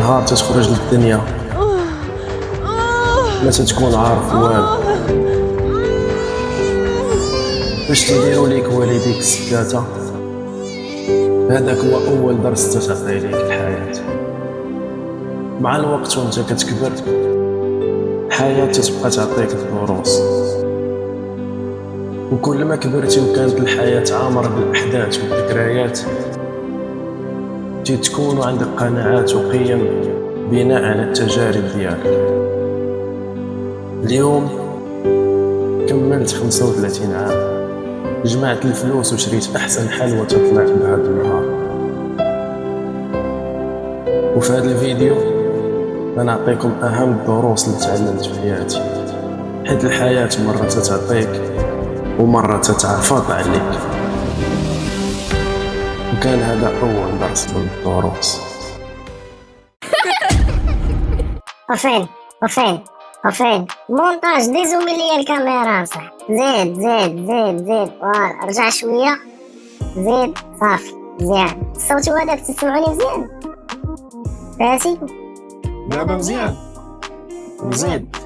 نهار تتخرج للدنيا ما تتكون عارف والو. باش تيديروا ليك والديك السكاتة، هذاك هو أول درس تتعطي ليك الحياة. مع الوقت وانت كتكبر الحياة تتبقى تعطيك الدروس، وكل ما كبرتي وكانت الحياة عامرة بالأحداث والذكريات تكون عندك قناعات وقيم بناء على التجارب ديالك. اليوم كملت 35 عام، جمعت الفلوس وشريت أحسن حلوى تطلعت بهذا النهار. وفي هذا الفيديو غنعطيكم أهم الدروس اللي تعلمت في حياتي، حيث الحياة مرة تتعطيك ومرة تتعفض عليك، وكان هذا أول درس من الدروس. وفين مونتاج ديزومي ليا الكاميرا صح. زيد فوالا رجع شويه، زيد صافي مزيان. الصوت هذاك تسمعوني مزيان فهمتي؟ دابا مزيان، نزيد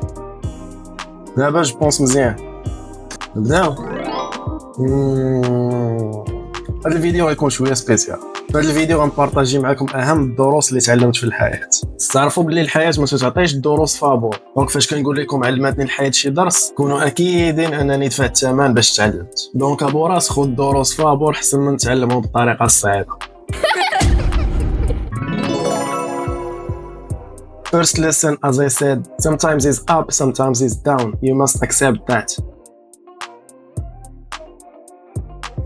دابا جوبونس مزيان. نبداو. هذا الفيديو غيكون شويه سبيسيال. في هذا الفيديو غنبارطاجي معكم اهم الدروس اللي تعلمت في الحياه. تعرفوا بلي الحياه ما تعطيش الدروس فابور، دونك فاش كنقول لكم علمتني الحياه شي درس كونوا اكيدين انني دفعت الثمن باش تعلمت. دونك ابو راس خذ الدروس فابور حسن من تعلمهم بالطريقه الصعيبه. First lesson, as I said, sometimes is up, sometimes is down. You must accept that.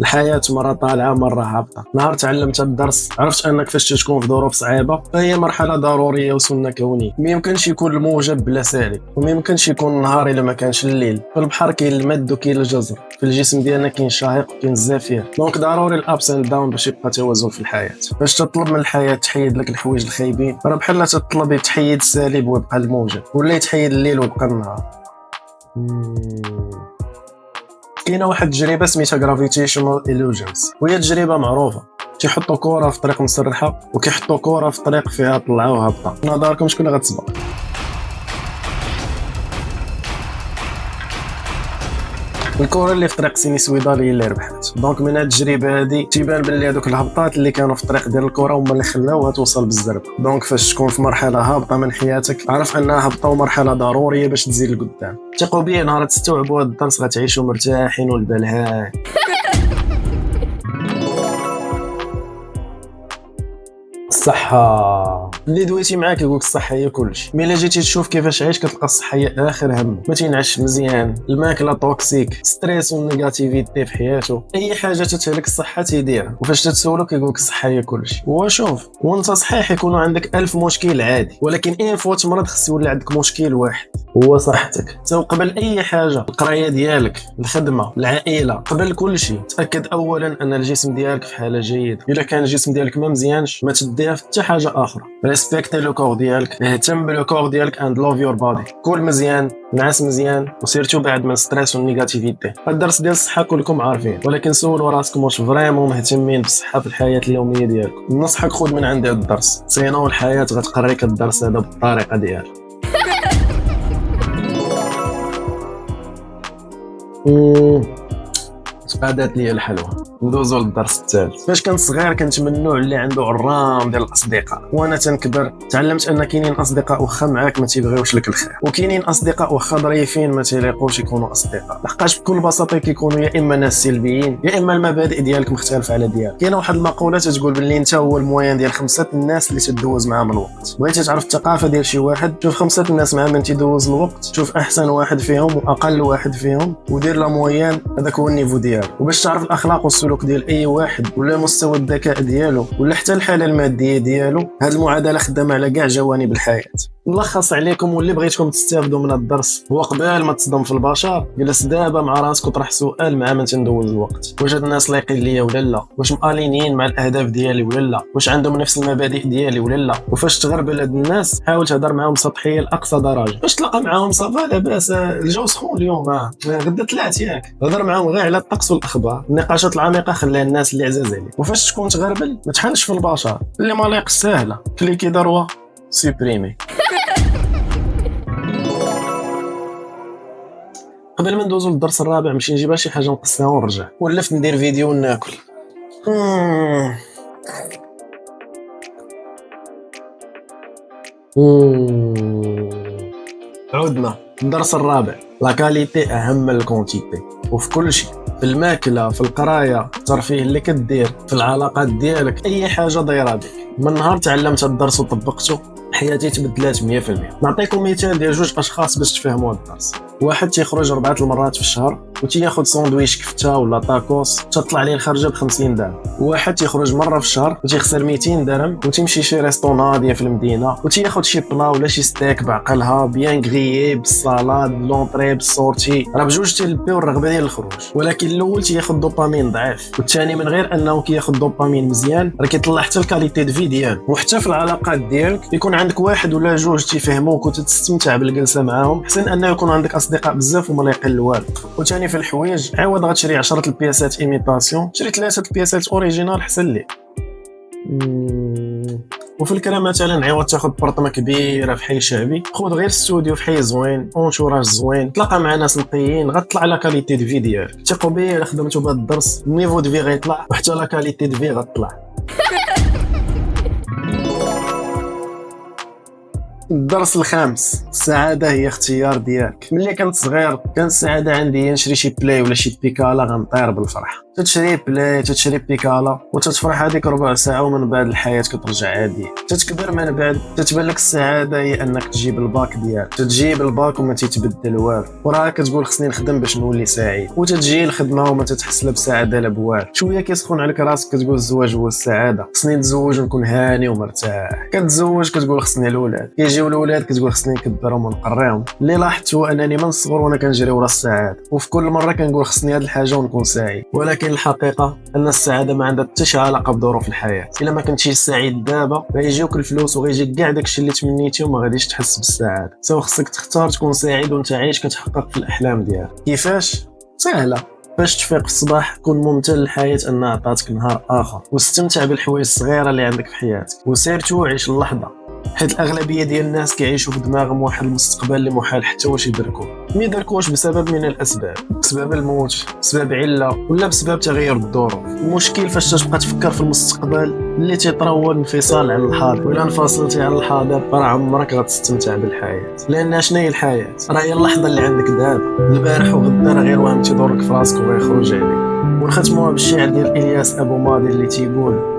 الحياة مرة طالعة مرة هابطة. نهار تعلمت الدرس عرفت انك فاش تكون في ظروف صعيبة فهي مرحلة ضرورية وسنة كونية. ما يمكنش يكون الموجب بلا سالب، وما يمكنش يكون النهار الا ما كانش الليل. في البحر كاين المد وكاين الجزر، في الجسم ديالنا كاين الشهيق وكاين الزفير. دونك ضروري الابس اند داون باش يبقى توازن في الحياة. باش تطلب من الحياة تحيد لك الحوايج الخايبين راه بحال تطلبي تحيد السالب ويبقى الموجب، ولا تحيد الليل ويبقى النهار. كاينه واحد التجربه سميتها gravitational illusions، وهي تجربه معروفه. تيحطوا كره في طريق مسرحه وكيحطوا كره في طريق فيها طلعه وهبطه. نظركم شكون اللي غتسبق؟ الكره اللي في طريق سينيسويدال هي اللي ربحت. دونك من هاد التجربه هادي تيبان باللي هذوك الهبطات اللي كانوا في الطريق ديال الكره هما اللي خلاوها توصل بالزربه. دونك فاش تكون في مرحله هابطه من حياتك عرف انها هبطه ومرحله ضروريه باش تزيد لقدام. ثقوا بيا نهار تستوعبوا هاد الدرس غتعيشوا مرتاحين والبال هاي. الصحة اللي دويتي معاك يقولك الصحة هي كلشي. ملي جيتي تشوف كيفاش عيش كتلقى الصحة هي آخر هم. ما تينعش مزيان، الماكلة توكسيك، ستريس ونيجاتيفيتي في حياته، أي حاجة تتهلك الصحة تيديرها. وفاش تتسولو كيقولك الصحة هي كلشي. وشوف وانت صحيح يكونوا عندك 1000 مشكل عادي، ولكن إن فوا تمرض خص يولي عندك مشكل واحد هو صحتك. تو قبل أي حاجة، القراية ديالك، الخدمة، العائلة، قبل كل شيء تأكد أولا أن الجسم ديالك في حالة جيدة. إلا كان الجسم ديالك ما مزيانش ما تديها في حتى حاجة أخرى. ريسبكتي لو كور ديالك، اهتم بالو كور ديالك اند لوف يور بودي. كل مزيان، نعس مزيان، وسيرتو بعد من ستريس والنيجاتيفيتي. الدرس ديال الصحة كلكم عارفين، ولكن سولوا راسكم واش فريمون مهتمين بالصحة في الحياة اليومية ديالكم. ننصحك خذ من عندي هذا الدرس، سينو الحياة غتقريك الدرس هذا بالطريقة ديالها. تقادات لي الحلوى. ندوزو للدرس الثالث. فاش كنت صغير كنت من النوع اللي عنده عرام ديال الاصدقاء، وانا تنكبر تعلمت ان كاينين اصدقاء واخا معاك ما تيبغيوش لك الخير، وكاينين اصدقاء واخا ظريفين ما تيليقوش يكونوا اصدقاء، لحقاش بكل بساطه كيكونوا يا اما ناس سلبيين يا اما المبادئ ديالك مختلفه على ديالك. كاينه واحد المقوله تتقول باللي انت هو الموين ديال 5 الناس اللي تدوز معاهم الوقت. بغيتي تعرف الثقافه ديال شي واحد، شوف 5 الناس مع من تيدوز الوقت، شوف احسن واحد فيهم واقل واحد فيهم ودير لا موين، هذاك هو النيفو ديالو. وباش تعرف الاخلاق والسلوك ديال اي واحد ولا مستوى الذكاء ديالو ولا حتى الحاله الماديه ديالو، هاد المعادله خدامه على كاع جوانب الحياه. نلخص عليكم واللي بغيتكم تستافدوا من الدرس هو قبل ما تصدم في البشر جلس دابا مع راسك وطرح سؤال مع من تندوز الوقت. واش هاد الناس لايقين ليا ولا لا؟ واش مالينيين مع الاهداف ديالي ولا لا؟ واش عندهم نفس المبادئ ديالي ولا لا؟ وفاش تغربل هاد الناس حاول تهضر معاهم سطحيا لاقصى درجه. باش تلقى معاهم صافا لاباس الجو سخون اليوم غدا طلعت ياك، هضر معاهم غير على الطقس والاخبار. النقاشات العميقه خليها الناس اللي عزاز عليك. وفاش تكون تغربل ما تحنش في البشر اللي ما لايقش ساهله كليكي ضروه سوبريمي. قبل ما ندوزو للدرس الرابع نمشي نجيب شي حاجه نقصها ونرجع، ولفت ندير فيديو وناكل. عودنا. الدرس الرابع، لا كاليتي اهم من الكونتيتي، وفي كل شيء، في الماكله، في القرايه، الترفيه اللي كدير، في العلاقات ديالك، اي حاجه دايره بك. من نهار تعلمت الدرس وطبقته حياتي تبدلات 100%. نعطيكم مثال ديال جوج اشخاص باش تفهموا الدرس. واحد تيخرج 4 المرات في الشهر وتياخذ ساندويتش كفته ولا تاكوس تطلع ليه الخرجه ب50 درهم. واحد تيخرج مره في الشهر وتيخسر 200 درهم وتيمشي شي ريستو ناضيه في المدينه وتياخذ شي بلا ولا شي ستيك بعقلها بيان غريي بالصالاد لونطري بالسورتي، راه بجوج تيلبيو الرغبه ديال الخروج. ولكن الاول تياخذ دوبامين ضعيف والثاني من غير انه كياخذ دوبامين مزيان راه كيطلع حتى الكاليتي دو في ديالك. وحتى في العلاقات ديالك يكون عندك واحد ولا جوج تيفهموك وتستمتع بالجلسه معاهم احسن انه يكون عندك اصدقاء بزاف وما لايقين والو. وثاني في الحوايج، عوض غتشري 10 البياسات ايميتاسيون شري 3 البياسات اوريجينال حسن ليك. وفي الكلام مثلا عوض تاخذ بارطمه كبيره في حي شعبي خذ غير استوديو في حي زوين اونتوراج زوين تلاقى مع ناس نقيين غتطلع لا كاليتي دو في ديالك. ثقوا بيا الا خدمتوا بهذا الدرس النيفو دو في غيطلع وحتى لا كاليتي دو في غتطلع. الدرس الخامس، السعادة هي اختيار ديالك. ملي كنت صغير كانت السعادة عندي نشري شي بلاي ولا شي بيكالا غنطير بالفرح. تشري بلاي تشري بيكالا وتتفرح هذيك ربع ساعة ومن بعد الحياة كترجع عادية. تتكبر من بعد تتبان لك السعادة هي انك تجيب الباك ديالك، تجيب الباك وما تتبدل والو وراه كتقول خصني نخدم باش نولي سعيد، وتتجي الخدمة وما تتحس لا بسعادة لا بوالو. شوية كيسخن عليك راسك كتقول الزواج هو السعادة، خصني نتزوج ونكون هاني ومرتاح. كتزوج كتقول خصني الولاد، كيجيو الولاد كتقول خصني نكبرهم ونقريهم. اللي لاحظت هو انني من الصغر وانا كنجري ورا السعادة وفي كل مرة كنقول خصني هاد الحاجة ونكون سعيد. ولكن الحقيقة ان السعادة ما عندها حتى شي علاقة بظروف الحياة. الا ما كنتيش سعيد دابا غيجيوك الفلوس وغيجيك كاع داكشي اللي تمنيتي وما غاديش تحس بالسعادة. سو خصك تختار تكون سعيد وانت عايش كتحقق في الاحلام ديالك. كيفاش؟ سهلة. باش تفيق الصباح كون ممتن للحياة انها عطاتك نهار اخر واستمتع بالحوايج الصغيرة اللي عندك في حياتك وسيرتو عيش اللحظة. حيت الاغلبيه ديال الناس كيعيشوا في دماغهم واحد المستقبل اللي محال حتى واش يدركوه. ما يدركوش بسبب من الاسباب، بسبب الموت، بسبب عله ولا بسبب تغير الظروف. المشكل فاش تبقى تفكر في المستقبل اللي تيطرا انفصال عن الحاضر. ولا انفصلتي عن الحاضر راه عمرك غتستمتع بالحياه. لان شنو هي الحياه؟ راه هي اللحظه اللي عندك دابا. البارح وغدا راه غير وهم تيدورك في راسك وغيخرج عليك. ونختموها بالشعر ديال الياس ابو ماضي اللي تيقول: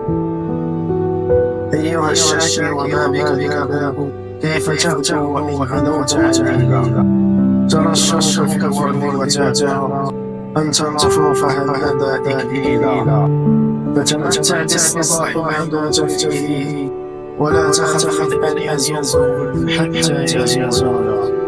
أيها الشاكر وما بك باب كيف تغدو وإن غدوت عليلا. ترى الشمس في الورد وتاتها أن تنطفو فهذا إكليلا. فتمتع بالصباح وحدة فيه ولا تخف أن يزول حتى يزول.